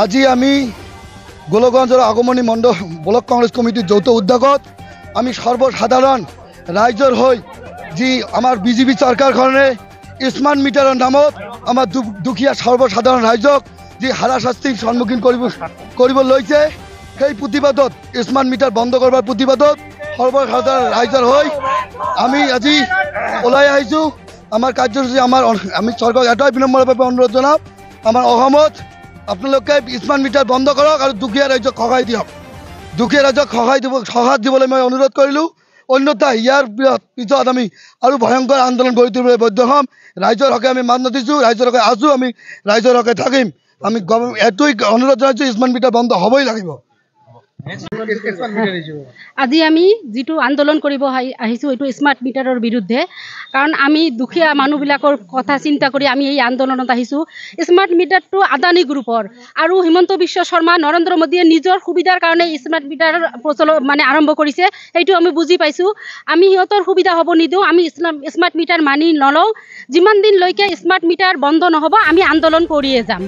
আজি আমি গোলগঞ্জৰ আগমনী মণ্ডল ব্লক কংগ্ৰেছ কমিটিৰ যৌথ উদ্যোগত আমি সৰ্বসাধাৰণ ৰাইজৰ হৈ যি আমাৰ বিজেপি চৰকাৰখনে স্মাৰ্ট মিটাৰৰ নামত আমাৰ দুখীয়া সৰ্বসাধাৰণ ৰাইজক যি হাৰাশাস্তিৰ সন্মুখীন কৰিব লৈছে সেই প্ৰতিবাদত স্মাৰ্ট মিটাৰ বন্ধ কৰাৰ প্ৰতিবাদত সৰ্বসাধাৰণ ৰাইজৰ হৈ আমি আজি ওলাই আহিছোঁ। আমাৰ কাৰ্যসূচী আমি চৰকাৰক এটাই বিনম্ৰভাৱে অনুৰোধ জনাম, আমাৰ অসমত আপোনালোকে স্মাৰ্ট মিটাৰ বন্ধ কৰক আৰু দুখীয়া ৰাইজক সহায় দিয়ক। দুখীয়া ৰাইজক সহায় দিবলৈ মই অনুৰোধ কৰিলোঁ। অন্যথা ইয়াৰ পিছত আমি আৰু ভয়ংকৰ আন্দোলন গঢ়ি তুলিবলৈ বাধ্য হ'ম। ৰাইজৰ হকে আমি মাত মাতিছোঁ, ৰাইজৰ হকে আছোঁ, আমি ৰাইজৰ হকে থাকিম। আমি এইটোৱে অনুৰোধ জনাইছোঁ, স্মাৰ্ট মিটাৰ বন্ধ হ'বই লাগিব। আজি আমি যিটো আন্দোলন কৰিব আহিছোঁ এইটো স্মাৰ্ট মিটাৰৰ বিৰুদ্ধে, কাৰণ আমি দুখীয়া মানুহবিলাকৰ কথা চিন্তা কৰি আমি এই আন্দোলনত আহিছোঁ। স্মাৰ্ট মিটাৰটো আদানী গ্ৰুপৰ আৰু হিমন্ত বিশ্ব শৰ্মা নৰেন্দ্ৰ মোদীয়ে নিজৰ সুবিধাৰ কাৰণে স্মাৰ্ট মিটাৰ আৰম্ভ কৰিছে, সেইটো আমি বুজি পাইছোঁ। আমি সিহঁতৰ সুবিধা হ'ব নিদিওঁ, আমি স্মাৰ্ট মিটাৰ মানি নলওঁ। যিমান দিনলৈকে স্মাৰ্ট মিটাৰ বন্ধ নহ'ব আমি আন্দোলন কৰিয়ে যাম।